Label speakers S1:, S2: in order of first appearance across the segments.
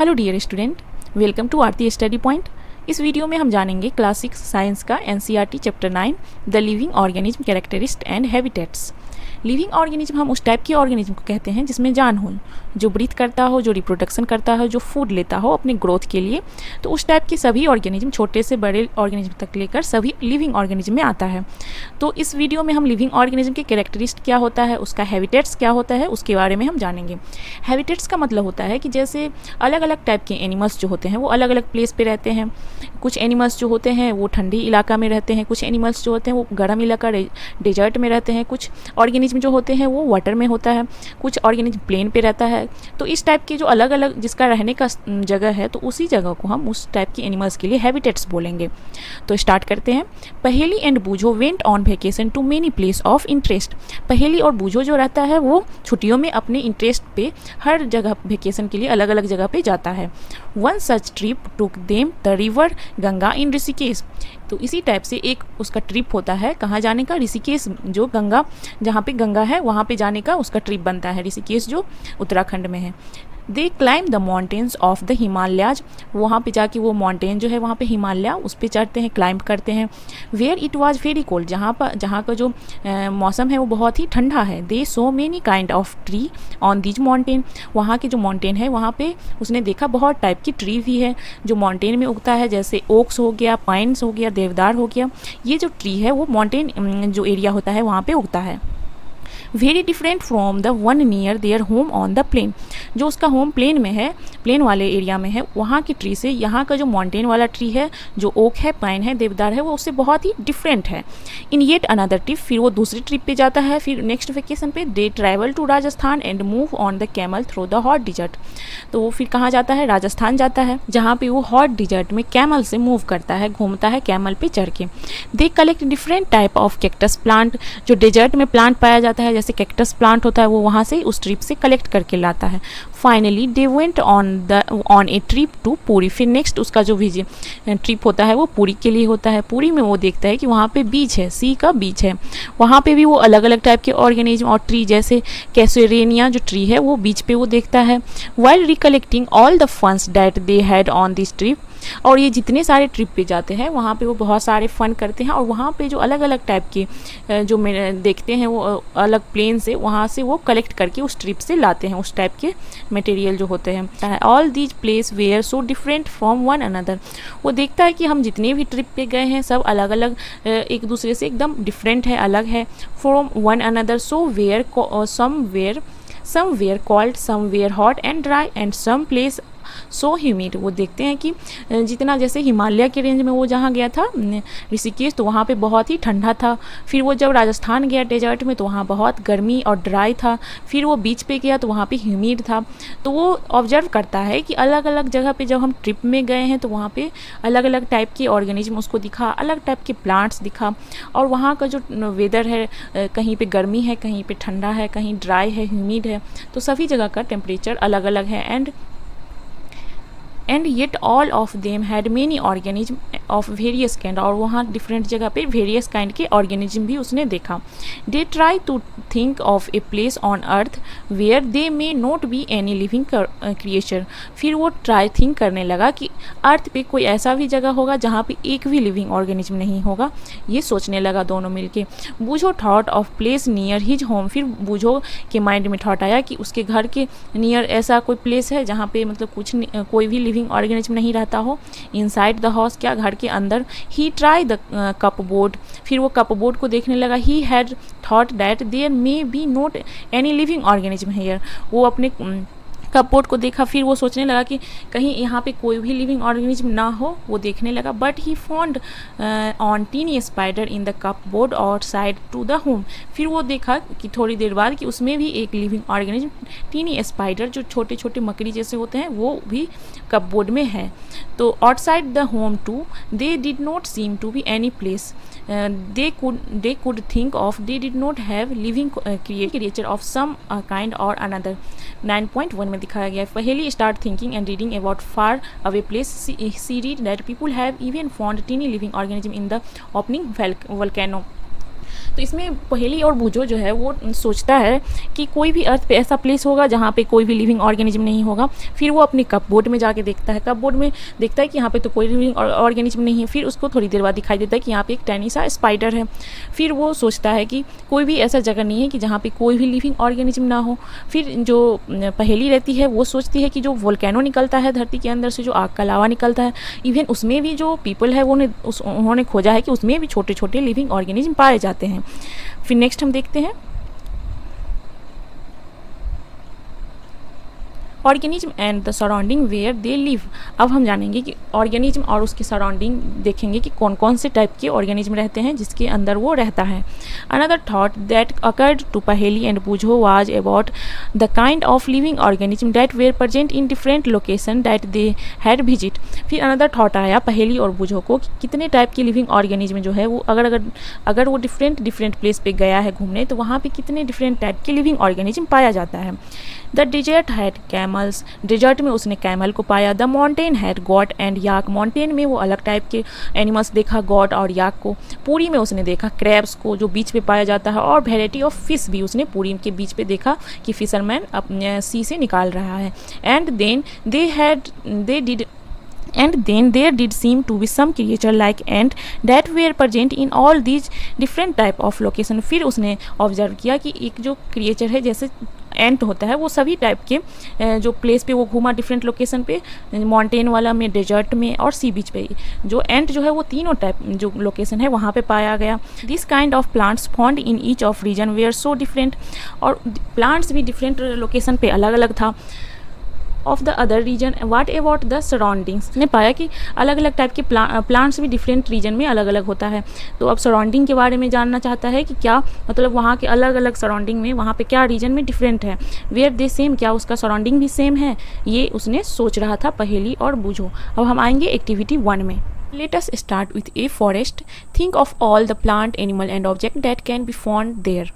S1: Hello dear student, welcome to Aarti study point. इस video में हम जानेंगे क्लास 6 साइंस का NCERT chapter 9 the living organism characteristics and habitats. Living organism हम उस टाइप के ऑर्गेनिज्म को कहते हैं जिसमें जान हो, जो ब्रीथ करता हो, जो रिप्रोडक्शन करता हो, जो फूड लेता हो अपने ग्रोथ के लिए। तो उस टाइप के सभी ऑर्गेनिज्म, छोटे से बड़े ऑर्गेनिज्म तक लेकर सभी लिविंग ऑर्गेनिज्म में आता है। तो इस वीडियो में हम लिविंग ऑर्गेनिज्म के कैरेक्टरिस्ट क्या होता है, उसका हैबिटेट्स क्या होता है, उसके बारे में हम जानेंगे। हैबिटेट्स का मतलब होता है कि जैसे अलग अलग टाइप के एनिमल्स जो होते हैं वो अलग अलग प्लेस पे रहते हैं। कुछ एनिमल्स जो होते हैं वो ठंडी इलाका में रहते हैं, कुछ एनिमल्स जो होते हैं वो गर्म इलाका डेजर्ट में रहते हैं, कुछ ऑर्गेनिज्म जो होते हैं वो वाटर में होता है, कुछ ऑर्गेनिज्म प्लेन पे रहता है। तो इस टाइप के जो अलग अलग जिसका रहने का जगह है, तो उसी जगह को हम उस टाइप के एनिमल्स के लिए हैबिटेट्स बोलेंगे। तो स्टार्ट करते हैं। Paheli and Boojho went on vacation to many place of interest. Paheli और बूझो जो रहता है वो छुट्टियों में अपने इंटरेस्ट पे हर जगह वेकेशन के लिए अलग अलग जगह पे जाता है। One such trip took them the river Ganga in Rishikesh. तो इसी टाइप से एक उसका ट्रिप होता है, कहाँ जाने का, ऋषिकेश, जो गंगा, जहाँ पे गंगा है वहाँ पे जाने का उसका ट्रिप बनता है, ऋषिकेश जो उत्तराखंड में है। They climb the mountains of the Himalayas. वहाँ पे जाके वो माउंटेन जो है वहाँ पे हिमालय, उस पे चढ़ते हैं, क्लाइंब करते हैं। Where it was very cold, जहाँ का जो मौसम है वो बहुत ही ठंडा है। They saw many kind of tree on these mountain. वहाँ के जो माउंटेन है वहाँ पे उसने देखा बहुत टाइप की ट्री भी है जो माउंटेन में उगता है, जैसे ओक्स हो गया, पाइन्स हो गया, देवदार हो गया। ये जो ट्री है वो माउंटेन जो एरिया होता है वहाँ पे उगता है। Very different from the one near there home on the plain. जो उसका होम प्लेन में है, प्लेन वाले एरिया में है, वहाँ की ट्री से यहाँ का जो माउंटेन वाला ट्री है, जो ओक है, पाइन है, देवदार है, वो उससे बहुत ही डिफरेंट है। इन येट अनदर ट्रिप, फिर वो दूसरी ट्रिप पे जाता है। फिर नेक्स्ट वेकेशन पे they travel to Rajasthan and move on the camel through the hot desert. तो वो फिर कहाँ जाता है, राजस्थान जाता है, जहाँ पे वो हॉट डिजर्ट में कैमल से मूव करता है, घूमता है कैमल पे चढ़ के। They collect different type of cactus plant. जो डेजर्ट में प्लांट पाया जाता है, जैसे कैक्टस प्लांट होता है, वो वहाँ से उस ट्रिप से कलेक्ट करके लाता है। Finally they went on a trip to Puri. फिर नेक्स्ट उसका जो ट्रिप होता है वो पुरी के लिए होता है। पुरी में वो देखता है कि वहाँ पे बीच है, सी का बीच है, वहाँ पे भी वो अलग अलग टाइप के ऑर्गेनिज्म और ट्री, जैसे कैसेरेनिया जो ट्री है वो बीच पे वो देखता है। वाइल रिकलेक्टिंग ऑल द फंस that they had on this trip. और ये जितने सारे ट्रिप पे जाते हैं वहाँ पे वो बहुत सारे फन करते हैं, और वहाँ पे जो अलग अलग टाइप के जो देखते हैं वो अलग प्लेन से, वहाँ से वो कलेक्ट करके उस ट्रिप से लाते हैं उस टाइप के मटेरियल जो होते हैं। All these place were so different from one another. वो देखता है कि हम जितने भी ट्रिप पे गए हैं सब अलग अलग एक दूसरे से एकदम डिफरेंट है, अलग है। From one another, so were some were cold, some were hot and dry, and some place so humid. वो देखते हैं कि जितना जैसे हिमालय के रेंज में वो जहाँ गया था ऋषिकेश, तो वहाँ पे बहुत ही ठंडा था। फिर वो जब राजस्थान गया डेजर्ट में, तो वहाँ बहुत गर्मी और ड्राई था। फिर वो बीच पे गया तो वहाँ पे ह्यूमिड था। तो वो ऑब्जर्व करता है कि अलग अलग जगह पे जब हम ट्रिप में गए हैं तो वहाँ पे अलग अलग टाइप के ऑर्गेनिज्म उसको दिखा, अलग टाइप के प्लांट्स दिखा, और वहाँ का जो वेदर है, कहीं पे गर्मी है, कहीं पे ठंडा है, कहीं ड्राई है, ह्यूमिड है। तो सभी जगह का टेम्परेचर अलग अलग है। And yet all of them had many organism of various kind. और वहाँ डिफरेंट जगह पे वेरियस काइंड के ऑर्गेनिज्म भी उसने देखा। They try to think of a place on earth where they may not be any living creature. फिर वो ट्राई थिंक करने लगा कि अर्थ पे कोई ऐसा भी जगह होगा जहाँ पे एक भी लिविंग ऑर्गेनिज्म नहीं होगा। ये सोचने लगा दोनों मिलके। Boojho thought of place near his home. फिर बूझो के माइंड में थॉट आया कि उसके घर के नियर ऐसा कोई प्लेस है जहाँ पे मतलब कोई भी लिविंग ऑर्गेनिज्म नहीं रहता हो। इनसाइड द हाउस, क्या घर के अंदर। He try the cupboard. फिर वो कपबोर्ड को देखने लगा। He had thought that there may be not any living organism here. वो अपने कपबोर्ड को देखा, फिर वो सोचने लगा कि कहीं यहाँ पे कोई भी लिविंग ऑर्गेनिज्म ना हो। वो देखने लगा। But he found on tiny spider in the cupboard outside to the home. फिर वो देखा कि थोड़ी देर बाद कि उसमें भी एक लिविंग ऑर्गेनिज्म, टीनी स्पाइडर, जो छोटे छोटे मकड़ी जैसे होते हैं, वो भी कपबोर्ड में है। तो outside the home to they did not seem to be any place they could think of. They did not have living creature of some kind or another. 9.1 में दिखाया गया है। पहली start thinking and reading about far away place. She read that people have even found tiny living organism in the opening volcano. तो इसमें पहेली और बूझो जो है वो सोचता है कि कोई भी अर्थ पे ऐसा प्लेस होगा जहाँ पे कोई भी लिविंग ऑर्गेनिज्म नहीं होगा। फिर वो अपने कपबोर्ड में जाके देखता है, कपबोर्ड में देखता है कि यहाँ पे तो कोई लिविंग ऑर्गेनिज्म नहीं है। फिर उसको थोड़ी देर बाद दिखाई देता है कि यहाँ पे एक टैनी सा स्पाइडर है। फिर वो सोचता है कि कोई भी ऐसा जगह नहीं है कि जहाँ पे कोई भी लिविंग ऑर्गेनिज्म ना हो। फिर जो पहेली रहती है वो सोचती है कि जो वोल्केनो निकलता है धरती के अंदर से, जो आग का लावा निकलता है, इवन उसमें भी जो पीपल है उन्होंने खोजा है कि उसमें भी छोटे छोटे लिविंग ऑर्गेनिज्म पाए जाते हैं। फिर नेक्स्ट हम देखते हैं organism and the surrounding where they live. अब हम जानेंगे कि ऑर्गेनिज्म और उसकी सराउंडिंग देखेंगे कि कौन कौन से टाइप के ऑर्गेनिज्म रहते हैं जिसके अंदर वो रहता है। Another thought that occurred to Paheli and Boojho was about the kind of living organism that were present in different location that they had visit. फिर अनदर थॉट आया पहेली और बूझो को कि कितने टाइप के लिविंग ऑर्गेनिज्म जो है वो अगर वो डिफरेंट प्लेस पे गया है घूमने, तो वहाँ पे कितने डिफरेंट टाइप के लिविंग ऑर्गेनिज्म पाया जाता है। The desert had camels, desert में उसने कैमल को पाया। The mountain had goat and yak, mountain में वो अलग टाइप के एनिमल्स देखा, गॉट और याक को। पूरी में उसने देखा क्रैब्स को जो बीच पे पाया जाता है, और वेराइटी ऑफ फिश भी उसने पूरी के बीच पे देखा कि फिशरमैन अपने सी से निकाल रहा है। And then there did seem to be some creature like ant that were present in all these different type of location। फिर उसने ऑब्जर्व किया कि एक जो क्रिएचर है जैसे एंट होता है, वो सभी टाइप के जो प्लेस पे वो घूमा डिफरेंट लोकेशन पे, माउंटेन वाला में, डेजर्ट में और सी बीच पे, जो एंट जो है वो तीनों टाइप जो लोकेशन है वहाँ पे पाया गया। This kind of plants found in each of region were so different, और प्लांट्स भी डिफरेंट लोकेशन पे अलग अलग था of the other region. What about the surroundings, ने पाया कि अलग अलग टाइप के प्लांट्स भी डिफरेंट रीजन में अलग अलग होता है। तो अब सराउंडिंग के बारे में जानना चाहता है कि क्या मतलब वहाँ के अलग अलग सराउंडिंग में वहाँ पे क्या रीजन में डिफरेंट है। वेयर दे सेम, क्या उसका सराउंडिंग भी सेम है, ये उसने सोच रहा था पहेली और बूझो। अब हम आएंगे एक्टिविटी 1 में। Let us start with a forest. Think of all the plant, animal and object that can be found there.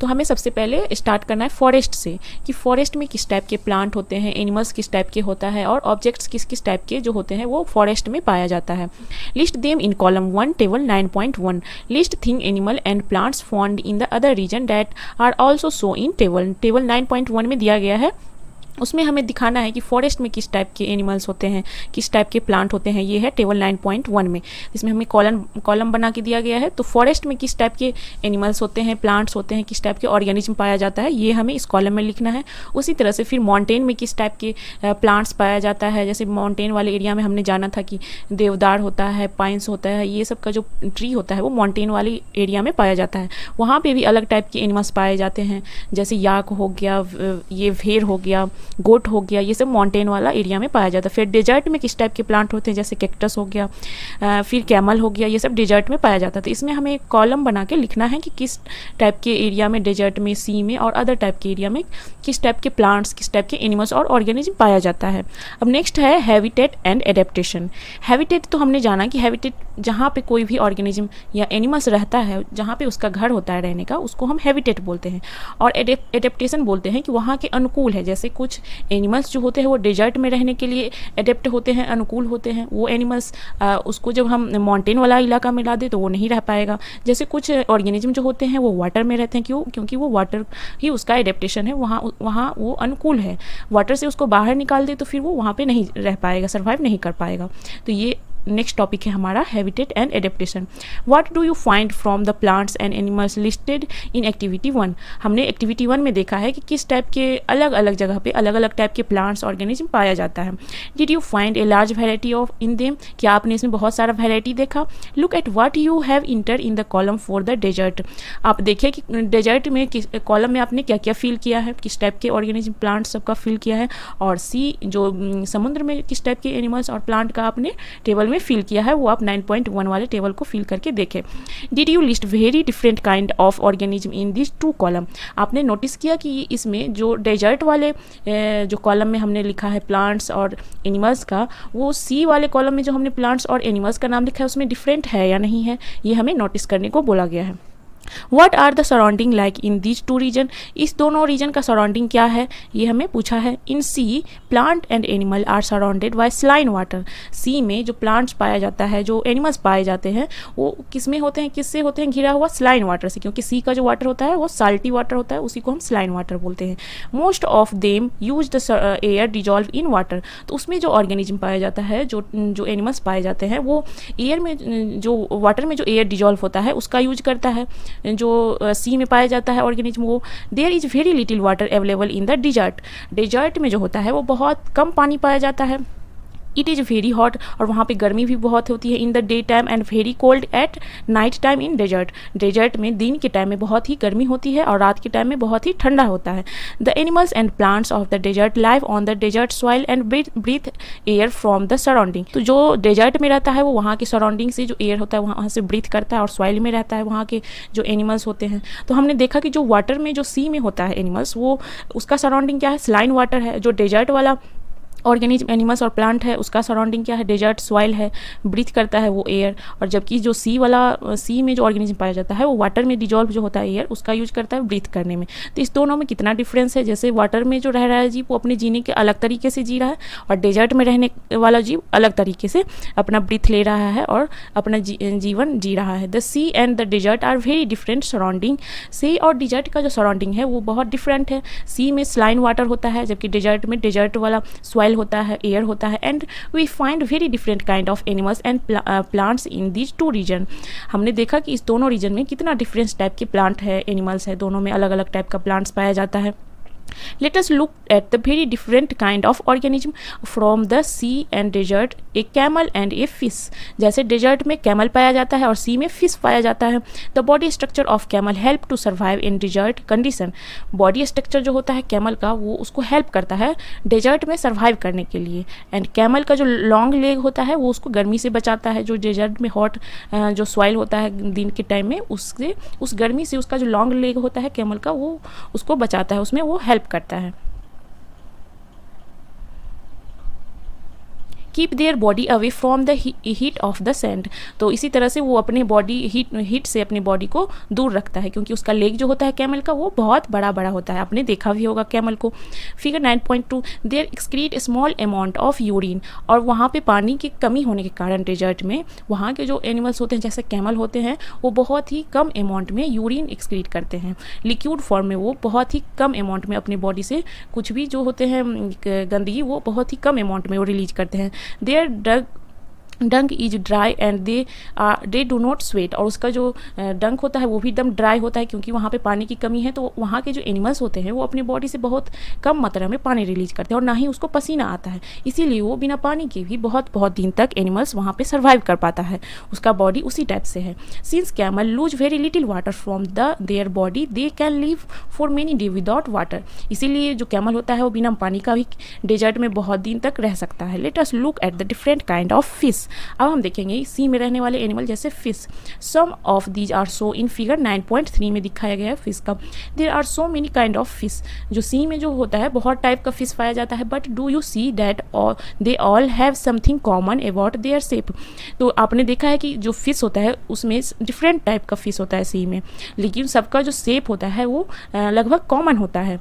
S1: तो हमें सबसे पहले स्टार्ट करना है फॉरेस्ट से, कि फॉरेस्ट में किस टाइप के प्लांट होते हैं, एनिमल्स किस टाइप के होता है, और ऑब्जेक्ट्स किस किस टाइप के जो होते हैं वो फॉरेस्ट में पाया जाता है। List them in column 1 table 9.1। List thing animal and plants found in the other region that are also so in table 9.1 में दिया गया है। उसमें हमें दिखाना है कि फॉरेस्ट में किस टाइप के एनिमल्स होते हैं, किस टाइप के प्लांट होते हैं। ये है टेबल 9.1 में, इसमें हमें कॉलम बना के दिया गया है। तो फॉरेस्ट में किस टाइप के एनिमल्स होते हैं, प्लांट्स होते हैं, किस टाइप के ऑर्गेनिज्म पाया जाता है, ये हमें इस कॉलम में लिखना है। उसी तरह से फिर माउंटेन में किस टाइप के प्लांट्स पाया जाता है, जैसे माउंटेन वाले एरिया में हमने जाना था कि देवदार होता है, पाइन्स होता है, ये सब का जो ट्री होता है वो माउंटेन वाले एरिया में पाया जाता है। वहाँ पर भी अलग टाइप के एनिमल्स पाए जाते हैं, जैसे याक हो गया, ये भेड़ हो गया, गोट हो गया, ये सब माउंटेन वाला एरिया में पाया जाता है। फिर डेजर्ट में किस टाइप के प्लांट होते हैं, जैसे कैक्टस हो गया, फिर कैमल हो गया, ये सब डेजर्ट में पाया जाता है। तो इसमें हमें एक कॉलम बना के लिखना है कि किस टाइप के एरिया में, डेजर्ट में, सी में और अदर टाइप के एरिया में किस टाइप के प्लांट्स, किस टाइप के एनिमल्स और ऑर्गेनिज्म पाया जाता है। अब नेक्स्ट है हैबिटेट एंड एडेप्टेशन। हैबिटेट तो हमने जाना कि हैबिटेट जहाँ पे कोई भी ऑर्गेनिज्म या एनिमल्स रहता है, जहाँ पे उसका घर होता है रहने का, उसको हम हैबिटेट बोलते हैं। और एडेप्टेशन बोलते हैं कि वहाँ के अनुकूल है, जैसे कुछ एनिमल्स जो होते हैं वो डेजर्ट में रहने के लिए एडेप्ट होते हैं, अनुकूल होते हैं। वो एनिमल्स उसको जब हम माउंटेन वाला इलाका में ला दें तो वो नहीं रह पाएगा। जैसे कुछ ऑर्गेनिज्म जो होते हैं वो वाटर में रहते हैं, क्योंकि वो वाटर ही उसका एडेप्टेशन है, वहाँ वो अनुकूल है। वाटर से उसको बाहर निकाल दे तो फिर वो वहाँ पे नहीं रह पाएगा, सर्वाइव नहीं कर पाएगा। तो ये नेक्स्ट टॉपिक है हमारा habitat and adaptation. What do you find from the plants and animals listed in activity 1। हमने एक्टिविटी 1 में देखा है कि किस टाइप के अलग अलग जगह पे अलग अलग टाइप के प्लांट्स ऑर्गेनिज्म पाया जाता है। Did you find a large variety of in them, क्या आपने इसमें बहुत सारा वैरायटी देखा। Look at what you have enter in the column for the desert. आप देखिए कि डेजर्ट में किस कॉलम में आपने क्या क्या फिल किया है, किस टाइप के ऑर्गेनिज्म प्लांट्स सबका फिल किया है, और सी जो समुद्र में किस टाइप के एनिमल्स और प्लांट का आपने टेबल में फिल किया है, वो आप 9.1 वाले टेबल को फिल करके देखें। Did you list very different kind of organism in this 2 column. आपने नोटिस किया कि इसमें जो डेजर्ट वाले जो कॉलम में हमने लिखा है प्लांट्स और एनिमल्स का, वो सी वाले कॉलम में जो हमने प्लांट्स और एनिमल्स का नाम लिखा है उसमें डिफरेंट है या नहीं है, ये हमें नोटिस करने को बोला गया है। What are the surrounding like in these two region, इस दोनों रीजन का सराउंडिंग क्या है ये हमें पूछा है। In sea plant and animal are surrounded by saline water, sea में जो प्लांट्स पाया जाता है, जो एनिमल्स पाए जाते हैं, वो किस में होते हैं, किससे होते हैं, घिरा हुआ स्लाइन वाटर से, क्योंकि सी का जो वाटर होता है वो साल्टी वाटर होता है, उसी को हम स्लाइन वाटर बोलते हैं। Most of them use the air dissolve in water, तो उसमें जो ऑर्गेनिज्म पाया जाता है, जो एनिमल्स पाए जाते हैं, वो एयर में, जो वाटर में जो एयर डिजॉल्व होता है उसका यूज करता है। जो सी में पाया जाता है ऑर्गेनिज्म, वो there is very little water available in the desert, desert में जो होता है वो बहुत कम पानी पाया जाता है। इट इज़ वेरी हॉट, और वहाँ पे गर्मी भी बहुत होती है, in the day time and very cold at night time in desert, desert में दिन के टाइम में बहुत ही गर्मी होती है और रात के टाइम में बहुत ही ठंडा होता है। The animals and plants of the desert live on the desert soil and breathe air from the surrounding, तो जो डेजर्ट में रहता है वो वहाँ के सराउंडिंग से जो एयर होता है वहाँ से ब्रीथ करता है, और सॉइल में रहता है वहाँ के जो एनिमल्स होते हैं। तो हमने देखा कि जो वाटर में, जो सी में होता है एनिमल्स, वो उसका सराउंडिंग क्या है, स्लाइन वाटर है। जो डेजर्ट वाला ऑर्गेनिज्म, एनिमल्स और प्लांट है, उसका सराउंडिंग क्या है, डेजर्ट सॉइल है, ब्रीथ करता है वो एयर। और जबकि जो सी वाला, सी में जो ऑर्गेनिज्म पाया जाता है वो वाटर में डिजॉल्व जो होता है एयर, उसका यूज करता है ब्रीथ करने में। तो इस दोनों में कितना डिफरेंस है, जैसे वाटर में जो रह रहा है जीव वो अपने जीने के अलग तरीके से जी रहा है, और डेजर्ट में रहने वाला जीव अलग तरीके से अपना ब्रीथ ले रहा है और अपना जीवन जी रहा है। The sea and the desert are very different surrounding, sea और डेजर्ट का जो सराउंडिंग है वो बहुत डिफरेंट है। सी में स्लाइन वाटर होता है, जबकि डेजर्ट में डेजर्ट वाला सॉइल होता है, एयर होता है। And we find very different kind of animals and plants in these two region, हमने देखा कि इस दोनों रीजन में कितना डिफरेंट टाइप के प्लांट है, एनिमल्स है, दोनों में अलग अलग टाइप का प्लांट्स पाया जाता है। Let us look at the very different kind of organism from the sea and desert, a camel and a fish। जैसे डेजर्ट में कैमल पाया जाता है और सी में फिश पाया जाता है। The body structure of camel help to survive in desert condition, body structure जो होता है कैमल का वो उसको हेल्प करता है डेजर्ट में सर्वाइव करने के लिए। एंड कैमल का जो लॉन्ग लेग होता है वो उसको गर्मी से बचाता है, जो डेजर्ट में हॉट जो सॉइल होता है दिन के टाइम में, उससे उस गर्मी से उसका जो लॉन्ग लेग होता है कैमल का वो उसको बचाता है, उसमें वो हेल्प करता है। Keep their body away from the heat of the sand, तो इसी तरह से वो अपने बॉडी हीट से अपनी बॉडी को दूर रखता है, क्योंकि उसका लेग जो होता है कैमल का वो बहुत बड़ा बड़ा होता है, आपने देखा भी होगा कैमल को। Figure 9.2 there excrete small amount of urine, और वहाँ पे पानी की कमी होने के कारण डेजर्ट में वहाँ के जो एनिमल्स होते हैं जैसे कैमल होते हैं वो बहुत ही कम अमाउंट में यूरिन एक्सक्रीट करते हैं, लिक्विड फॉर्म में, वो बहुत ही कम अमाउंट में अपनी बॉडी से कुछ भी जो होते हैं गंदगी वो बहुत ही कम अमाउंट में वो रिलीज करते हैं। Their डंक is dry and they do not sweat, और उसका जो डंक होता है वो भी एकदम ड्राई होता है, क्योंकि वहाँ पे पानी की कमी है, तो वहाँ के जो एनिमल्स होते हैं वो अपनी बॉडी से बहुत कम मात्रा में पानी रिलीज करते हैं और ना ही उसको पसीना आता है, इसीलिए वो बिना पानी के भी बहुत बहुत दिन तक एनिमल्स वहाँ पे सर्वाइव कर पाता है, उसका बॉडी उसी टाइप से है। Since camel lose very little water from their body they can live for many day without water, इसीलिए जो कैमल होता है वो बिना पानी का भी डेजर्ट में बहुत दिन तक रह सकता है। Let us look at the different kind of fish, अब हम देखेंगे सी में रहने वाले एनिमल जैसे fish. Some of these are so in figure 9.3 में दिखाया गया है फिश का। There are so many kind of fish, जो सी में जो होता है बहुत टाइप का फिश पाया जाता है, but do you see that they all have something common about their shape, तो आपने देखा है कि जो फिश होता है उसमें डिफरेंट टाइप का फिश होता है सी में, लेकिन सबका जो शेप होता है वो लगभग कॉमन होता है।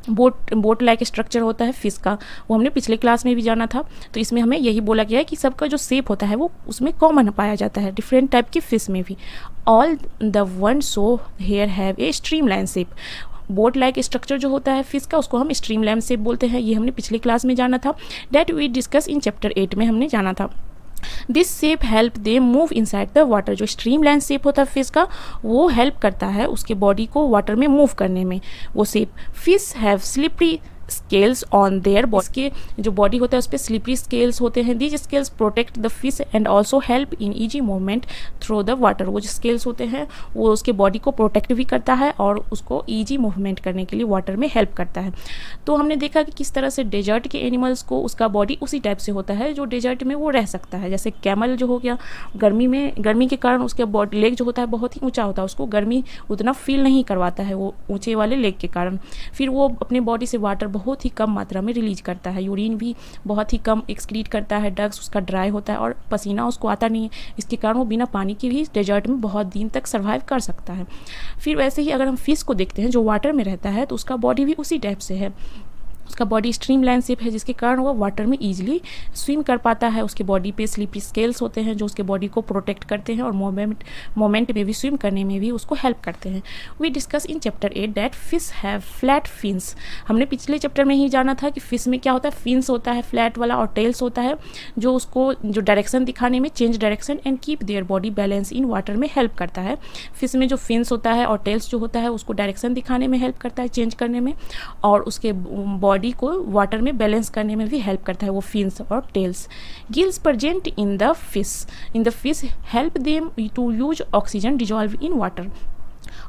S1: बोट लाइक स्ट्रक्चर होता है फिश का, वो हमने पिछले क्लास में भी जाना था, तो इसमें हमें यही बोला गया है कि सबका जो शेप होता है वो उसमें कॉमन पाया जाता है डिफरेंट टाइप की फिश में भी। All the one so here have a stream line shape, boat like structure जो होता है फिश का उसको हम स्ट्रीम लाइन शेप बोलते हैं, ये हमने पिछले क्लास में जाना था, that we discuss in chapter 8 में हमने जाना था। This shape help they move inside the water, जो स्ट्रीम लाइन शेप होता है फिश का वो हेल्प करता है उसके बॉडी को वाटर में मूव करने में, वो shape. Fish have slippery scales on their body, के जो बॉडी होता है उस पर स्लिपरी स्केल्स होते हैं। These scales protect the fish and also help in easy movement through the water, वो जो स्केल्स होते हैं वो उसके बॉडी को प्रोटेक्ट भी करता है और उसको ईजी मूवमेंट करने के लिए वाटर में हेल्प करता है। तो हमने देखा कि किस तरह से डेजर्ट के एनिमल्स को उसका बॉडी उसी टाइप से होता है जो डेजर्ट में वो रह सकता है, जैसे कैमल जो हो गया गर्मी के कारण उसके बॉडी लेग जो होता है बहुत ही ऊँचा होता है, उसको गर्मी उतना फील नहीं करवाता है वो ऊँचे वाले लेग के कारण, फिर वो अपने बॉडी से वाटर बहुत ही कम मात्रा में रिलीज करता है, यूरिन भी बहुत ही कम एक्सक्रीट करता है, डग्स उसका ड्राई होता है और पसीना उसको आता नहीं है। इसके कारण वो बिना पानी के भी डेजर्ट में बहुत दिन तक सर्वाइव कर सकता है। फिर वैसे ही अगर हम फिश को देखते हैं जो वाटर में रहता है, तो उसका बॉडी भी उसी टाइप से है। उसका बॉडी स्ट्रीमलाइन शेप है, जिसके कारण वो वाटर में ईजिली स्विम कर पाता है। उसके बॉडी पे स्लिपरी स्केल्स होते हैं जो उसके बॉडी को प्रोटेक्ट करते हैं और मोमेंट में भी स्विम करने में भी उसको हेल्प करते हैं। We discuss in chapter 8 that fish have flat fins. हमने पिछले चैप्टर में ही जाना था कि फिश में क्या होता है, फिन्स होता है फ्लैट वाला और टेल्स होता है जो उसको जो डायरेक्शन दिखाने में, change direction and keep their body balance in water में हेल्प करता है। फिश में जो फिन्स होता है और टेल्स जो होता है उसको डायरेक्शन दिखाने में हेल्प करता है, चेंज करने में, और उसके बॉडी को वाटर में बैलेंस करने में भी हेल्प करता है वो फिन्स और tails. Gills present in the fish help them to use oxygen dissolve in water.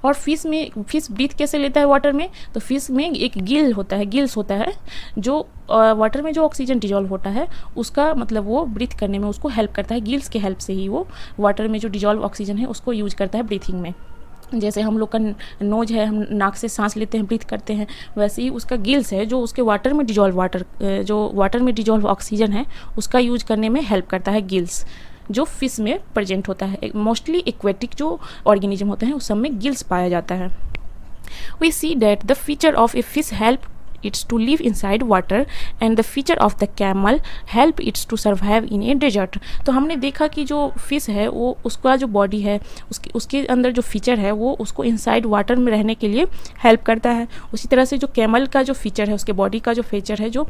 S1: और फिश ब्रीथ कैसे लेता है वाटर में, तो फिश में एक गिल्स होता है जो वाटर में जो ऑक्सीजन डिजॉल्व होता है उसका मतलब वो ब्रीथ करने में उसको हेल्प करता है। गिल्स के हेल्प से ही वो वाटर में जो डिजॉल्व ऑक्सीजन है उसको यूज करता है ब्रीथिंग में। जैसे हम लोग का नोज है, हम नाक से सांस लेते हैं, ब्रीथ करते हैं, वैसे ही उसका गिल्स है जो उसके वाटर में डिजॉल्व ऑक्सीजन है उसका यूज करने में हेल्प करता है गिल्स, जो फिश में प्रेजेंट होता है। मोस्टली एक्वेटिक जो ऑर्गेनिज्म होते हैं उस सब में गिल्स पाया जाता है। We see that the feature of a fish help it's to live inside water and the feature of the camel help it's to survive in a desert। तो हमने देखा कि जो फिश है वो उसका जो बॉडी है उसके अंदर जो फीचर है वो उसको इनसाइड वाटर में रहने के लिए हेल्प करता है। उसी तरह से जो कैमल का जो फीचर है, उसके बॉडी का जो फीचर है जो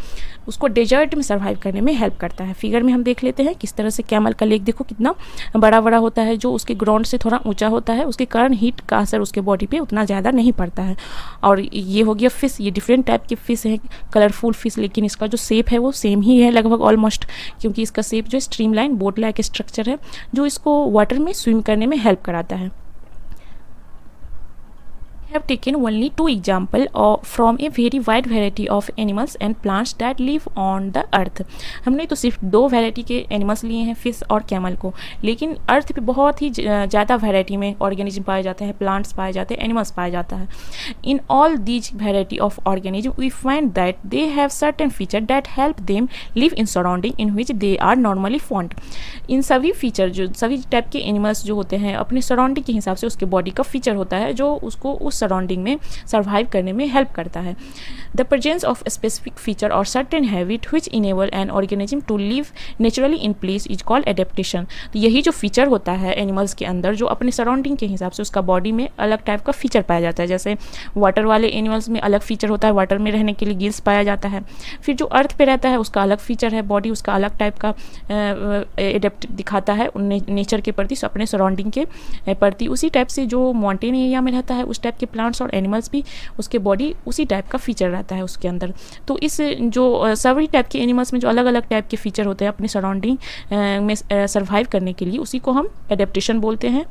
S1: उसको डेजर्ट में सर्वाइव करने में हेल्प करता है। फिगर में हम देख लेते हैं किस तरह से कैमल का लेग देखो कितना बड़ा बड़ा होता है, जो उसके ग्राउंड से थोड़ा ऊँचा होता है, उसके कारण हीट का असर उसके बॉडी पर उतना ज़्यादा नहीं पड़ता है। और ये हो गया फिश, ये डिफरेंट टाइप के फिश है, कलरफुल फिश, लेकिन इसका जो शेप है वो सेम ही है लगभग ऑलमोस्ट, क्योंकि इसका शेप जो स्ट्रीमलाइन बोट लाइक स्ट्रक्चर है जो इसको वाटर में स्विम करने में हेल्प कराता है। have taken only two examples from a very wide variety of animals and plants that live on the earth। हमने तो सिर्फ दो वैरायटी के एनिमल्स लिए हैं, फिश और कैमल को, लेकिन अर्थ पे बहुत ही ज़्यादा वैरायटी में ऑर्गेनिज्म पाए जाते हैं, प्लांट्स पाए जाते हैं, एनिमल्स पाए जाता है। In all these variety of organism we find that they have certain feature that help them live in surrounding in which they are normally found. इन सभी फीचर जो सभी टाइप के एनिमल्स जो होते हैं अपने सराउंडिंग के हिसाब से उसके बॉडी का फीचर होता है जो उसको उस सराउंडिंग में सर्वाइव करने में हेल्प करता है। The presence of specific feature और certain habit which enable an organism to live naturally in place is called adaptation. तो यही जो फीचर होता है एनिमल्स के अंदर जो अपने सराउंडिंग के हिसाब से उसका बॉडी में अलग टाइप का फीचर पाया जाता है। जैसे वाटर वाले एनिमल्स में अलग फीचर होता है, वाटर में रहने के लिए गिल्स पाया जाता है। फिर जो अर्थ पे रहता है उसका अलग फीचर है, बॉडी उसका अलग टाइप का एडेप्ट दिखाता है नेचर के प्रति, अपने सराउंडिंग के प्रति। उसी टाइप से जो माउंटेन एरिया में रहता है उस टाइप के प्लांट्स और एनिमल्स भी उसके बॉडी उसी टाइप का फीचर रहता है उसके अंदर। तो इस जो सभी टाइप के एनिमल्स में जो अलग अलग टाइप के फीचर होते हैं अपनी सराउंडिंग में सर्वाइव करने के लिए, उसी को हम एडेप्टेशन बोलते हैं।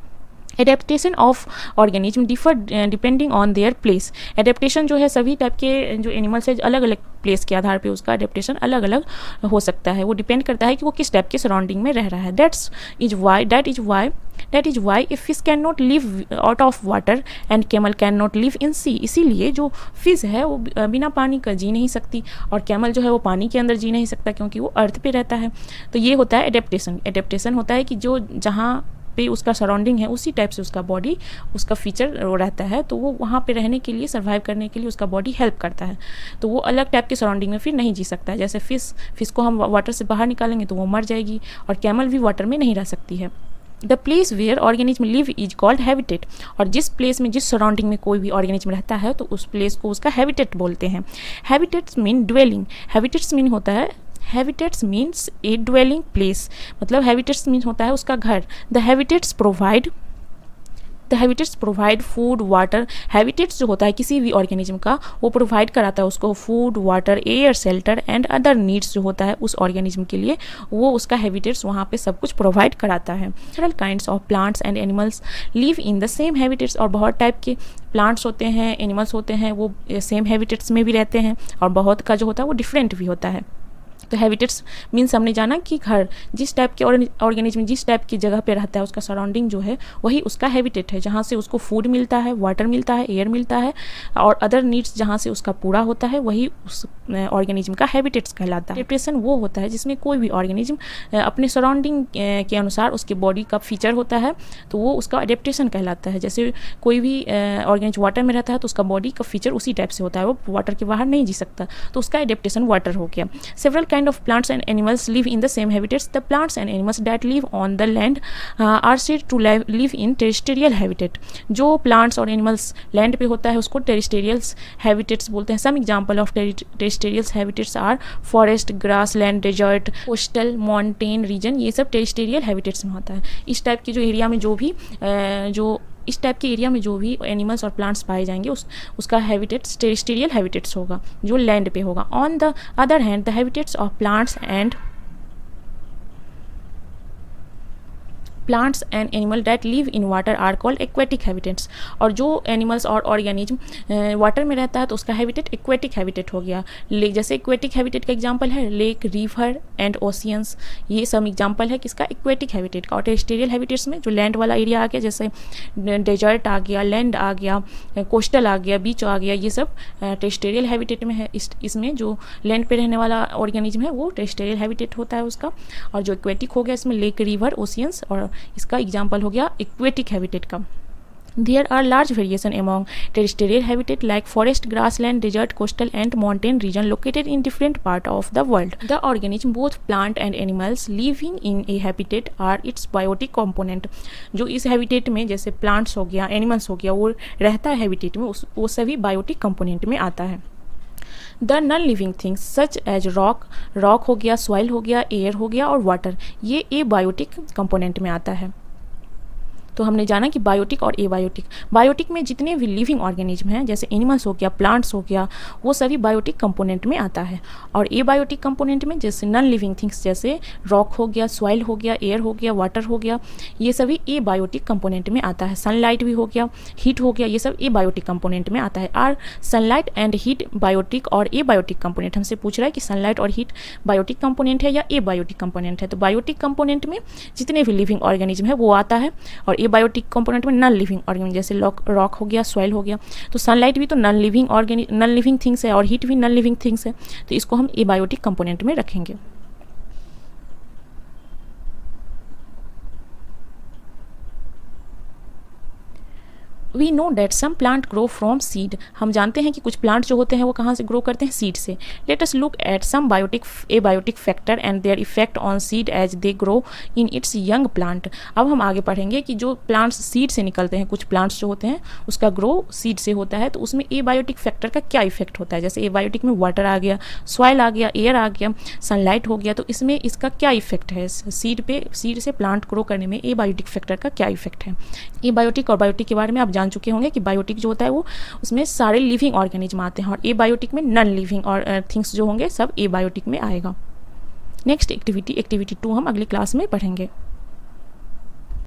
S1: Adaptation of organism differ depending on their place. Adaptation जो है सभी टाइप के जो एनिमल्स है अलग अलग प्लेस के आधार पे उसका एडेप्टेशन अलग अलग हो सकता है। वो डिपेंड करता है कि वो किस टाइप के सराउंडिंग में रह रहा है। That is why a fish can not live out of water and camel can not live in sea. इसीलिए जो फिश है वो बिना पानी का जी नहीं सकती और कैमल जो है वो पानी के अंदर जी नहीं सकता क्योंकि वो अर्थ पे रहता है। तो ये होता है एडेप्टेशन। एडेप्टेशन होता है कि जो जहाँ पे उसका सराउंडिंग है उसी टाइप से उसका बॉडी उसका फीचर रहता है, तो वो वहाँ पे रहने के लिए सर्वाइव करने के लिए उसका बॉडी हेल्प करता है। तो वो अलग टाइप के सराउंडिंग में फिर नहीं जी सकता है। जैसे फिश को हम वाटर से बाहर निकालेंगे तो वो मर जाएगी और कैमल भी वाटर में नहीं रह सकती है। The place where organism live is called habitat. और जिस प्लेस में जिस सराउंडिंग में कोई भी ऑर्गेनिज्म रहता है तो उस प्लेस को उसका हैबिटेट बोलते हैं। Habitats mean dwelling. Habitats mean होता है हैबिटेट्स मीन्स ए ड्वेलिंग प्लेस, मतलब हैबिटेट्स मीन होता है उसका घर। The habitats provide food water. Habitats जो होता है किसी भी ऑर्गेनिज्म का वो प्रोवाइड कराता है उसको food water air shelter and other needs जो होता है उस ऑर्गेनिज्म के लिए, वो उसका हैबिटेट्स वहाँ पे सब कुछ प्रोवाइड कराता है। Several kinds of plants and animals live in the same habitats. और बहुत टाइप के प्लांट्स होते हैं, एनिमल्स होते हैं, वो सेम हैबिटेट्स में भी रहते हैं और बहुत का जो होता है वो डिफरेंट भी होता है। तो हैबिटेट्स मीन्स हमने जाना कि घर जिस टाइप के ऑर्गेनिज्म जिस टाइप की जगह पे रहता है उसका सराउंडिंग जो है वही उसका हैबिटेट है, जहाँ से उसको फूड मिलता है, वाटर मिलता है, एयर मिलता है और अदर नीड्स जहाँ से उसका पूरा होता है वही उस ऑर्गेनिज्म का हैबिटेट्स कहलाता है। एडेप्टेशन वो होता है जिसमें कोई भी ऑर्गेनिज्म अपने सराउंडिंग के अनुसार उसके बॉडी का फीचर होता है तो वो उसका एडेप्टेशन कहलाता है। जैसे कोई भी ऑर्गेनिज्म वाटर में रहता है तो उसका बॉडी का फीचर उसी टाइप से होता है, वो वाटर के बाहर नहीं जी सकता, तो उसका एडेप्टेशन वाटर हो गया। Several kind of plants and animals live in the same habitats. The plants and animals that live on the land are said to live in terrestrial habitat. जो plants और animals land पे होता है उसको terrestrial habitats बोलते हैं। Some example of terrestrial habitats are forest, grassland, desert, coastal, mountain region। ये सब terrestrial habitats में होता है। इस टाइप की जो एरिया में इस टाइप के एरिया में जो भी एनिमल्स और प्लांट्स पाए जाएंगे उसका हैबिटेट्स टेरेस्ट्रियल हैबिटेट्स होगा जो लैंड पे होगा। On the other hand the habitats of plants and animal that live in water are called aquatic habitats. और जो एनिमल्स और ऑर्गेनिज्म वाटर में रहता है तो उसका हैबिटेट एक्वेटिक हैबिटेट हो गया। जैसे एक्वेटिक हैबिटेट का एग्जांपल है लेक, रिवर एंड ओशियंस, ये सब एग्जांपल है किसका एक्वेटिक हैबिटेट का। और टेरेस्ट्रियल हैबिटेट्स में जो लैंड वाला एरिया आ गया जैसे डेजर्ट आ गया, लैंड आ गया, कोस्टल आ गया, बीच आ गया, ये सब टेरेस्ट्रियल हैबिटेट में है। इसमें जो लैंड पे रहने वाला ऑर्गेनिज्म है वो टेरेस्ट्रियल हैबिटेट होता है उसका। और जो एक्वेटिक हो गया इसमें लेक, रिवर, ओशियंस और इसका एग्जाम्पल हो गया एक्वेटिक हैबिटेट का। There are large variation among terrestrial habitat like forest, grassland, desert, coastal and mountain region located in different part of the world. The organism, both plant and animals living in a habitat are its biotic component. जो इस habitat में जैसे plants हो गया, animals हो गया, वो रहता है habitat में, वो सभी biotic component में आता है। The non living things such as rock हो गया, सॉइल हो गया, एयर हो गया और वाटर, ये एबायोटिक कंपोनेंट में आता है। तो हमने जाना कि बायोटिक और एबायोटिक। बायोटिक में जितने भी लिविंग ऑर्गेनिज्म हैं जैसे एनिमल्स हो गया, प्लांट्स हो गया, वो सभी बायोटिक कंपोनेंट में आता है। और एबायोटिक कंपोनेंट में जैसे नॉन लिविंग थिंग्स जैसे रॉक हो गया, सॉइल हो गया, एयर हो गया, वाटर हो गया, ये सभी एबायोटिक कंपोनेंट में आता है। सनलाइट भी हो गया, हीट हो गया, ये सब एबायोटिक कंपोनेंट में आता है। Are sunlight and heat biotic और एबायोटिक कंपोनेंट? हमसे पूछ रहा है कि सनलाइट और हीट बायोटिक कंपोनेंट है या एबायोटिक कंपोनेंट है। तो बायोटिक कंपोनेंट में जितने भी लिविंग ऑर्गेनिज्म है वो आता है। और बायोटिक कंपोनेंट में नॉन लिविंग ऑर्गेनिज्म जैसे रॉक हो गया, सॉइल हो गया। तो सनलाइट भी तो नॉन लिविंग थिंग्स है और हीट भी नॉन लिविंग थिंग्स है, तो इसको हम एबायोटिक कंपोनेंट में रखेंगे। We know that some plant grow from seed. हम जानते हैं कि कुछ प्लांट जो होते हैं वो कहाँ से ग्रो करते हैं, सीड से। Let us look at some abiotic factor and their effect on seed as they grow in its young plant. अब हम आगे पढ़ेंगे कि जो प्लांट्स सीड से निकलते हैं, कुछ प्लांट्स जो होते हैं उसका ग्रो सीड से होता है, तो उसमें एबायोटिक फैक्टर का क्या इफेक्ट होता है। जैसे एबायोटिक में वाटर आ गया, सॉइल आ गया, एयर आ गया, सनलाइट हो गया, तो इसमें इसका क्या इफेक्ट है सीड से प्लांट ग्रो करने में एबायोटिक फैक्टर का क्या इफेक्ट है। एबायोटिक और बायोटिक के बारे में आप जान चुके होंगे कि बायोटिक जो होता है वो उसमें सारे लिविंग ऑर्गेनिज्म आते हैं और एबायोटिक में नॉन लिविंग और थिंग्स जो होंगे सब एबायोटिक में आएगा। नेक्स्ट एक्टिविटी 2 हम अगली क्लास में पढ़ेंगे।